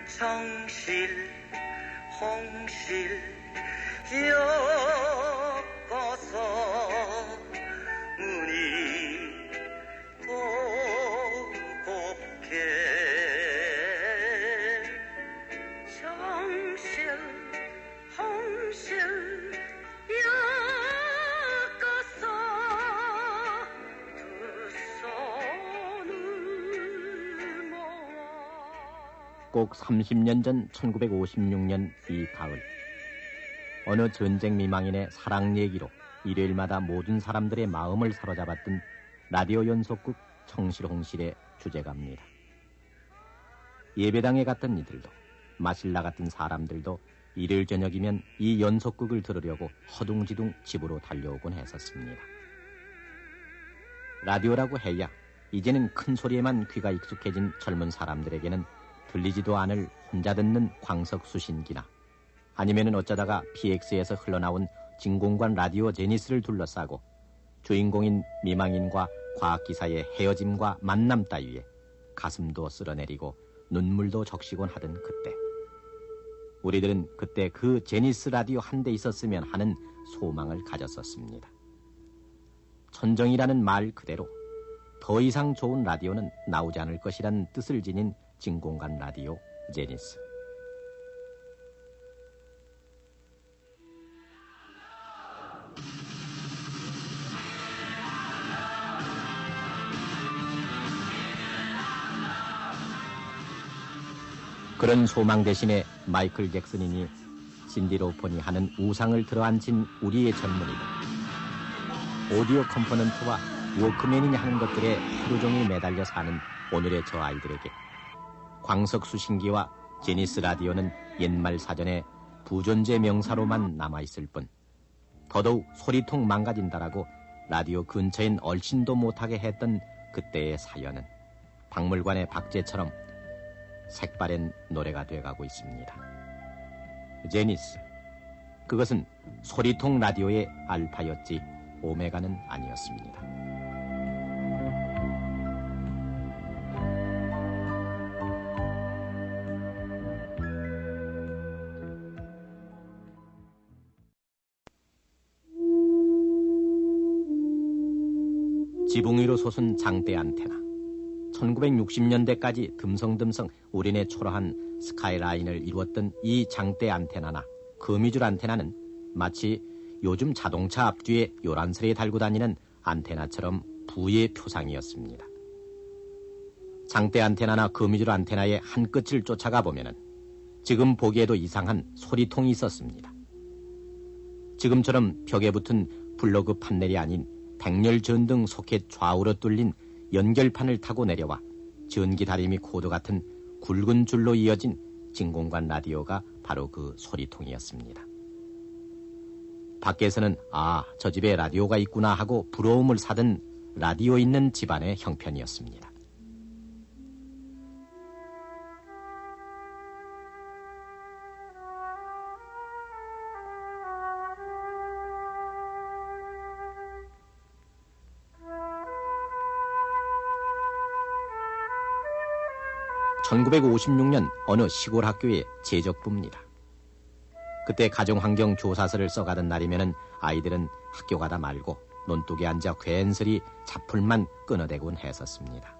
정실 홍실 엮어서 문이 도곱게 정실 홍실 엮어서 두 손을 모아. 꼭 30년 전 1956년 이 가을, 어느 전쟁 미망인의 사랑 얘기로 일요일마다 모든 사람들의 마음을 사로잡았던 라디오 연속극 청실홍실의 주제가입니다. 예배당에 갔던 이들도 마실 나갔던 사람들도 일요일 저녁이면 이 연속극을 들으려고 허둥지둥 집으로 달려오곤 했었습니다. 라디오라고 해야 이제는 큰 소리에만 귀가 익숙해진 젊은 사람들에게는 들리지도 않을 혼자 듣는 광석 수신기나 아니면은 어쩌다가 PX에서 흘러나온 진공관 라디오 제니스를 둘러싸고 주인공인 미망인과 과학기사의 헤어짐과 만남 따위에 가슴도 쓸어내리고 눈물도 적시곤 하던 그때, 우리들은 그때 그 제니스 라디오 한 대 있었으면 하는 소망을 가졌었습니다. 천정이라는 말 그대로 더 이상 좋은 라디오는 나오지 않을 것이란 뜻을 지닌 진공관 라디오 제니스. 그런 소망 대신에 마이클 잭슨이니 신디 로퍼니 하는 우상을 들어앉힌 우리의 젊은이들, 오디오 컴포넌트와 워크맨이니 하는 것들에 하루 종일 매달려 사는 오늘의 저 아이들에게 광석 수신기와 제니스 라디오는 옛말 사전에 부존재 명사로만 남아있을 뿐, 더더욱 소리통 망가진다라고 라디오 근처엔 얼씬도 못하게 했던 그때의 사연은 박물관의 박제처럼 색바랜 노래가 돼가고 있습니다. 제니스, 그것은 소리통 라디오의 알파였지 오메가는 아니었습니다. 지붕 위로 솟은 장대 안테나, 1960년대까지 듬성듬성 우리네 초라한 스카이라인을 이루었던 이 장대 안테나나 거미줄 안테나는 마치 요즘 자동차 앞뒤에 요란스레 달고 다니는 안테나처럼 부의 표상이었습니다. 장대 안테나나 거미줄 안테나의 한 끝을 쫓아가 보면은 지금 보기에도 이상한 소리통이 있었습니다. 지금처럼 벽에 붙은 플러그 판넬이 아닌 백열 전등 소켓 좌우로 뚫린 연결판을 타고 내려와 전기 다리미 코드 같은 굵은 줄로 이어진 진공관 라디오가 바로 그 소리통이었습니다. 밖에서는 저 집에 라디오가 있구나 하고 부러움을 사던 라디오 있는 집안의 형편이었습니다. (1956년) 어느 시골 학교의 제적부입니다. 그때 가정환경조사서를 써가던 날이면은 아이들은 학교 가다 말고 논둑에 앉아 괜스레 잡풀만 끊어대곤 했었습니다.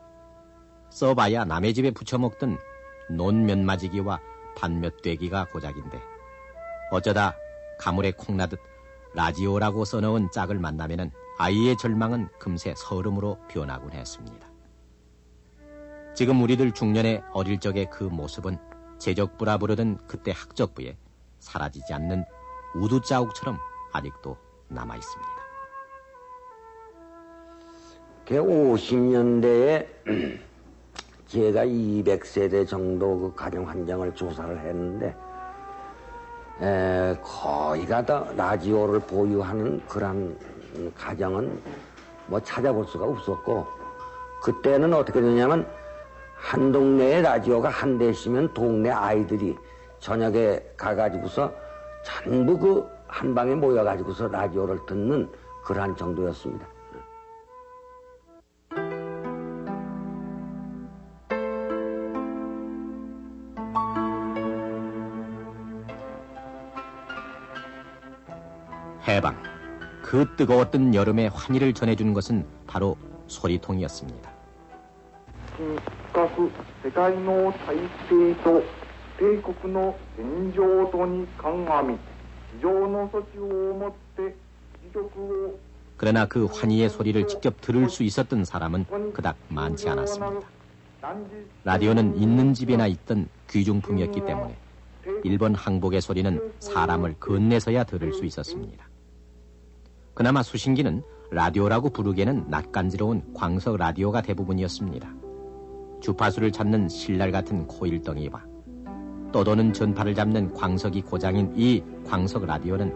써봐야 남의 집에 부쳐먹던 논몇마지기와 반몇되기가 고작인데, 어쩌다 가물에 콩나듯 라디오라고 써놓은 짝을 만나면은 아이의 절망은 금세 서름으로 변하곤 했습니다. 지금 우리들 중년의 어릴 적의 그 모습은 제적부라 부르던 그때 학적부에 사라지지 않는 우두 자국처럼 아직도 남아있습니다. 50년대에 제가 200세대 정도 그 가정 환경을 조사를 했는데 거의가 다 라디오를 보유하는 그런 가정은 뭐 찾아볼 수가 없었고, 그때는 어떻게 되냐면 한 동네에 라디오가 한 대씩이면 동네 아이들이 저녁에 가가지고서 전부 그 한 방에 모여가지고서 라디오를 듣는 그러한 정도였습니다. 해방, 그 뜨거웠던 여름의 환희를 전해준 것은 바로 소리통이었습니다. 深く世界の体制と帝国の現状とに鑑み非常の措置をもって自局を 그러나 그 환희의 소리를 직접 들을 수 있었던 사람은 그닥 많지 않았습니다. 라디오는 있는 집에나 있던 귀중품이었기 때문에 일본 항복의 소리는 사람을 건네서야 들을 수 있었습니다. 그나마 수신기는 라디오라고 부르기에는 낯간지러운 광석 라디오가 대부분이었습니다. 주파수를 찾는 실날 같은 코일덩이와 떠도는 전파를 잡는 광석이 고장인 이 광석 라디오는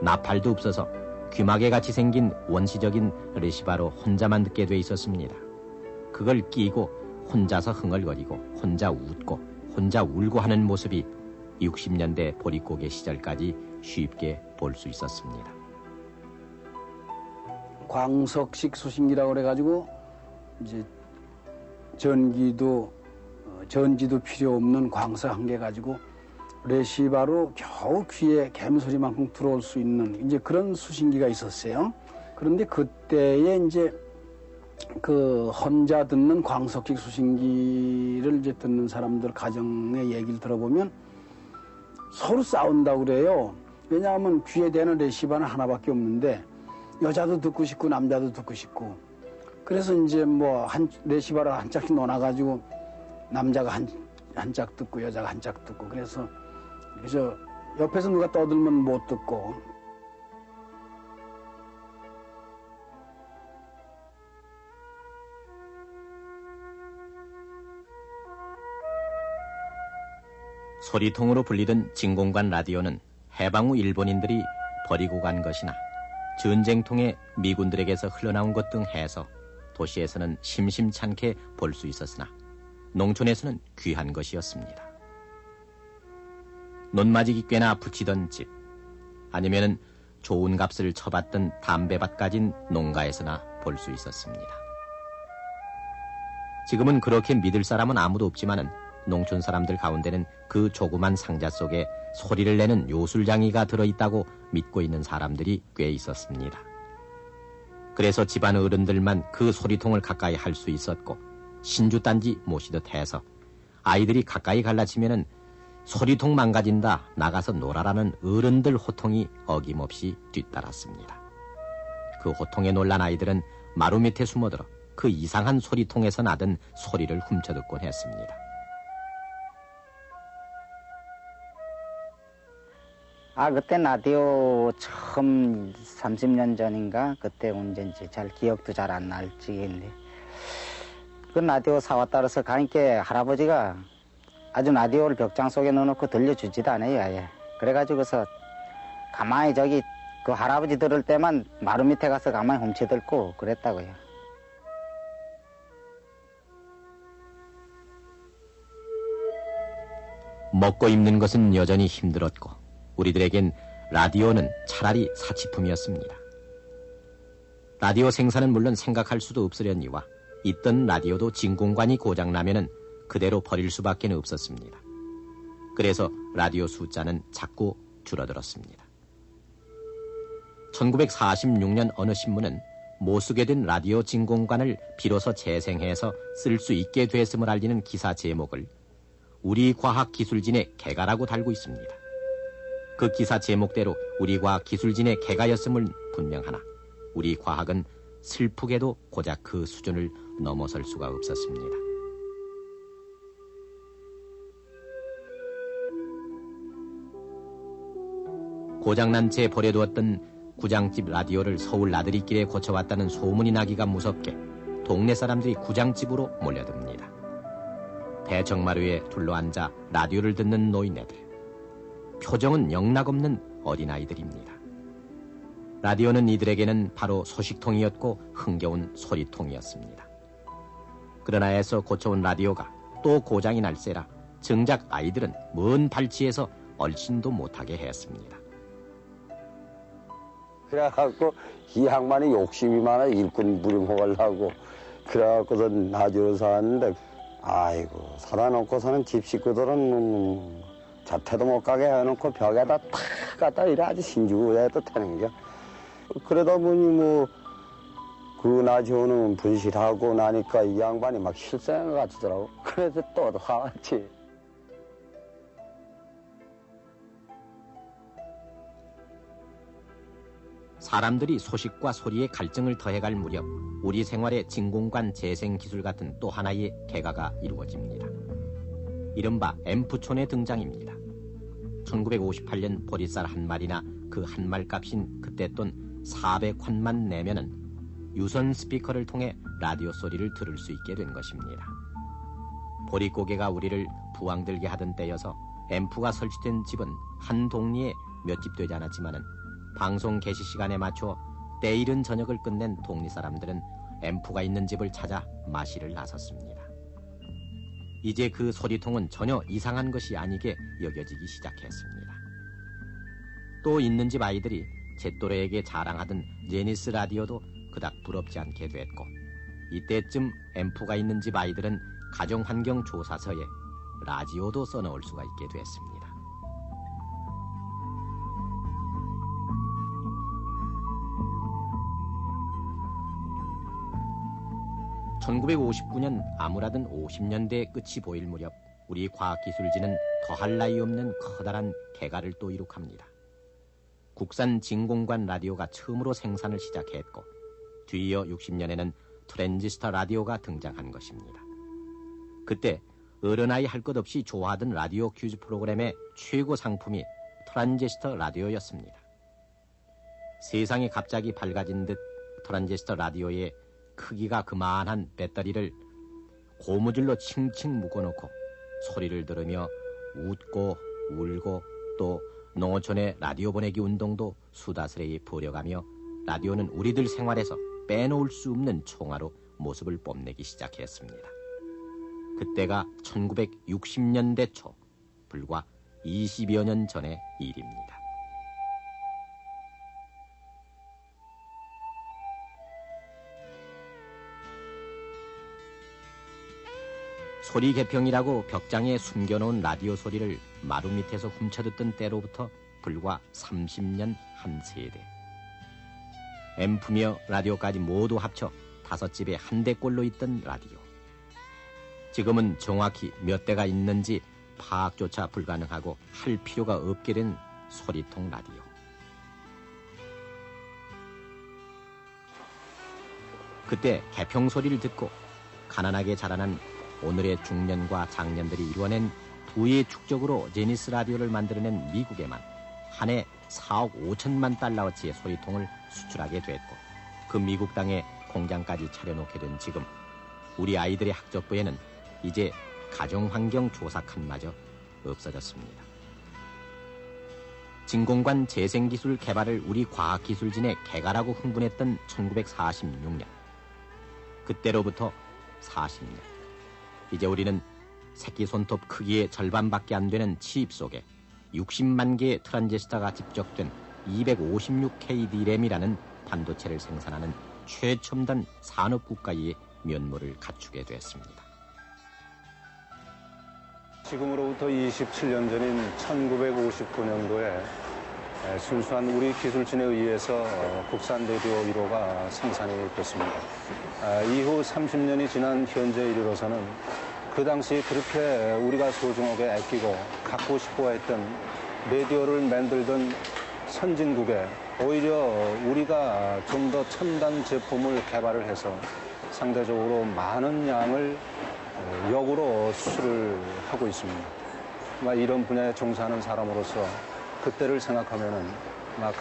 나팔도 없어서 귀마개 같이 생긴 원시적인 레시바로 혼자만 듣게 돼 있었습니다. 그걸 끼고 혼자서 흥얼거리고 혼자 웃고 혼자 울고 하는 모습이 60년대 보릿고개 시절까지 쉽게 볼 수 있었습니다. 광석식 수신기라고 그래가지고 이제 전지도 필요 없는 광석 한 개 가지고 레시바로 겨우 귀에 개미소리만큼 들어올 수 있는 이제 그런 수신기가 있었어요. 그런데 그때에 이제 그 혼자 듣는 광석식 수신기를 이제 듣는 사람들 가정의 얘기를 들어보면 서로 싸운다고 그래요. 왜냐하면 귀에 대는 레시바는 하나밖에 없는데 여자도 듣고 싶고 남자도 듣고 싶고 그래서 이제 뭐 레시바를 한 짝씩 놓아가지고 남자가 한 짝 듣고 여자가 한 짝 듣고 그래서 옆에서 누가 떠들면 못 듣고 소리통으로 불리던 진공관 라디오는 해방 후 일본인들이 버리고 간 것이나 전쟁통에 미군들에게서 흘러나온 것 등 해서 도시에서는 심심찮게 볼 수 있었으나 농촌에서는 귀한 것이었습니다. 논마지기 꾀나 붙이던 집 아니면은 좋은 값을 쳐받던 담배밭 가진 농가에서나 볼 수 있었습니다. 지금은 그렇게 믿을 사람은 아무도 없지만은 농촌 사람들 가운데는 그 조그만 상자 속에 소리를 내는 요술장이가 들어있다고 믿고 있는 사람들이 꽤 있었습니다. 그래서 집안 어른들만 그 소리통을 가까이 할 수 있었고 신주단지 모시듯 해서 아이들이 가까이 갈라치면은 소리통 망가진다 나가서 놀아라는 어른들 호통이 어김없이 뒤따랐습니다. 그 호통에 놀란 아이들은 마루 밑에 숨어들어 그 이상한 소리통에서 나던 소리를 훔쳐듣곤 했습니다. 그때 라디오 처음 30년 전인가 그때 언제인지 잘 기억도 잘 안 날 지인데 그 라디오 사왔다 그래서 가니까 할아버지가 아주 라디오를 벽장 속에 넣어놓고 들려주지도 않아요 아예. 그래가지고서 가만히 저기 그 할아버지 들을 때만 마루 밑에 가서 가만히 훔쳐듣고 그랬다고요. 먹고 입는 것은 여전히 힘들었고 우리들에겐 라디오는 차라리 사치품이었습니다. 라디오 생산은 물론 생각할 수도 없으려니와 있던 라디오도 진공관이 고장나면은 그대로 버릴 수밖에 없었습니다. 그래서 라디오 숫자는 자꾸 줄어들었습니다. 1946년 어느 신문은 못 쓰게 된 라디오 진공관을 비로소 재생해서 쓸 수 있게 됐음을 알리는 기사 제목을 우리 과학기술진의 개가라고 달고 있습니다. 그 기사 제목대로 우리 과학 기술진의 개가였음을 분명하나 우리 과학은 슬프게도 고작 그 수준을 넘어설 수가 없었습니다. 고장난 채 버려두었던 구장집 라디오를 서울 나들이길에 고쳐왔다는 소문이 나기가 무섭게 동네 사람들이 구장집으로 몰려듭니다. 대청마루에 둘러앉아 라디오를 듣는 노인네들. 표정은 영락없는 어린아이들입니다. 라디오는 이들에게는 바로 소식통이었고 흥겨운 소리통이었습니다. 그러나 애써 고쳐온 라디오가 또 고장이 날세라 정작 아이들은 먼 발치에서 얼씬도 못하게 했습니다. 그래갖고 이 양반이 욕심이 많아 일꾼 부림하려고 그래갖고서 라디오를 사왔는데 아이고 사다 놓고서는 집 식구들은 자태도 못 가게 해놓고 벽에다 탁 갖다 이래 아주 신주고해도 되는 거죠. 그러다 보니 그 라디오는 분실하고 나니까 이 양반이 막 실생을 갖추더라고. 그래서 또 화났지. 사람들이 소식과 소리의 갈증을 더해갈 무렵 우리 생활의 진공관 재생기술 같은 또 하나의 개가가 이루어집니다. 이른바 앰프촌의 등장입니다. 1958년 보리쌀 한 마리나 그 한 말 값인 그때 돈 400환만 내면은 유선 스피커를 통해 라디오 소리를 들을 수 있게 된 것입니다. 보릿고개가 우리를 부황들게 하던 때여서 앰프가 설치된 집은 한 동리에 몇 집 되지 않았지만은 방송 개시 시간에 맞춰 때이른 저녁을 끝낸 동리 사람들은 앰프가 있는 집을 찾아 마시를 나섰습니다. 이제 그 소리통은 전혀 이상한 것이 아니게 여겨지기 시작했습니다. 또 있는 집 아이들이 제 또래에게 자랑하던 제니스 라디오도 그닥 부럽지 않게 됐고, 이때쯤 앰프가 있는 집 아이들은 가정환경 조사서에 라디오도 써넣을 수가 있게 됐습니다. 1959년 아무라든 50년대 끝이 보일 무렵 우리 과학기술진은 더할 나위 없는 커다란 개가를 또 이룩합니다. 국산 진공관 라디오가 처음으로 생산을 시작했고 뒤이어 60년에는 트랜지스터 라디오가 등장한 것입니다. 그때 어른아이 할 것 없이 좋아하던 라디오 퀴즈 프로그램의 최고 상품이 트랜지스터 라디오였습니다. 세상이 갑자기 밝아진 듯 트랜지스터 라디오에 크기가 그만한 배터리를 고무줄로 칭칭 묶어놓고 소리를 들으며 웃고 울고 또 농어촌의 라디오 보내기 운동도 수다스레히 벌여가며 라디오는 우리들 생활에서 빼놓을 수 없는 총화로 모습을 뽐내기 시작했습니다. 그때가 1960년대 초, 불과 20여 년 전의 일입니다. 소리 개평이라고 벽장에 숨겨놓은 라디오 소리를 마루 밑에서 훔쳐듣던 때로부터 불과 30년 한 세대. 앰프며 라디오까지 모두 합쳐 5집에 한 대꼴로 있던 라디오. 지금은 정확히 몇 대가 있는지 파악조차 불가능하고 할 필요가 없게 된 소리통 라디오. 그때 개평 소리를 듣고 가난하게 자라난 오늘의 중년과 장년들이 이루어낸 부의 축적으로 제니스 라디오를 만들어낸 미국에만 한 해 4억 5천만 달러어치의 소리통을 수출하게 됐고 그 미국 땅에 공장까지 차려놓게 된 지금 우리 아이들의 학적부에는 이제 가정환경 조사 칸마저 없어졌습니다. 진공관 재생기술 개발을 우리 과학기술진의 개가라고 흥분했던 1946년. 그때로부터 40년. 이제 우리는 새끼 손톱 크기의 절반밖에 안 되는 칩 속에 60만 개의 트랜지스터가 집적된 256K D램이라는 반도체를 생산하는 최첨단 산업국가의 면모를 갖추게 됐습니다. 지금으로부터 27년 전인 1959년도에 순수한 우리 기술진에 의해서 국산 라디오 1호가 생산이 됐습니다. 이후 30년이 지난 현재 이르러서는 그 당시 그렇게 우리가 소중하게 아끼고 갖고 싶어 했던 라디오를 만들던 선진국에 오히려 우리가 좀 더 첨단 제품을 개발을 해서 상대적으로 많은 양을 역으로 수출을 하고 있습니다. 이런 분야에 종사하는 사람으로서 그때를 생각하면은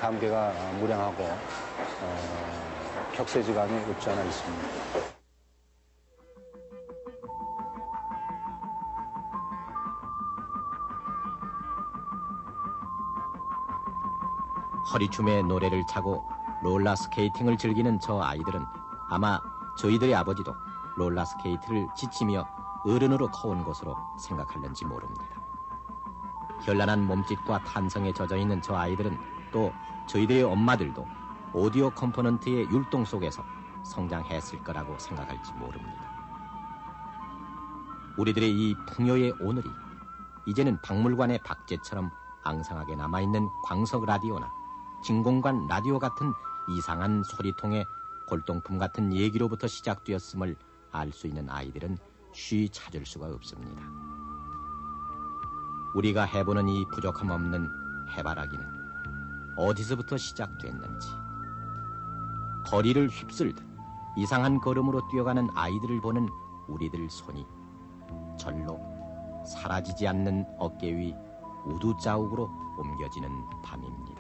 감개가 무량하고 격세지감이 없지 않아 있습니다. 허리춤에 노래를 차고 롤러 스케이팅을 즐기는 저 아이들은 아마 저희들의 아버지도 롤러 스케이트를 지치며 어른으로 커온 것으로 생각할는지 모릅니다. 현란한 몸짓과 탄성에 젖어있는 저 아이들은 또 저희들의 엄마들도 오디오 컴포넌트의 율동 속에서 성장했을 거라고 생각할지 모릅니다. 우리들의 이 풍요의 오늘이 이제는 박물관의 박제처럼 앙상하게 남아있는 광석 라디오나 진공관 라디오 같은 이상한 소리통의 골동품 같은 얘기로부터 시작되었음을 알 수 있는 아이들은 쉬 찾을 수가 없습니다. 우리가 해보는 이 부족함 없는 해바라기는 어디서부터 시작됐는지, 거리를 휩쓸듯 이상한 걸음으로 뛰어가는 아이들을 보는 우리들 손이 절로 사라지지 않는 어깨 위 우두자욱으로 옮겨지는 밤입니다.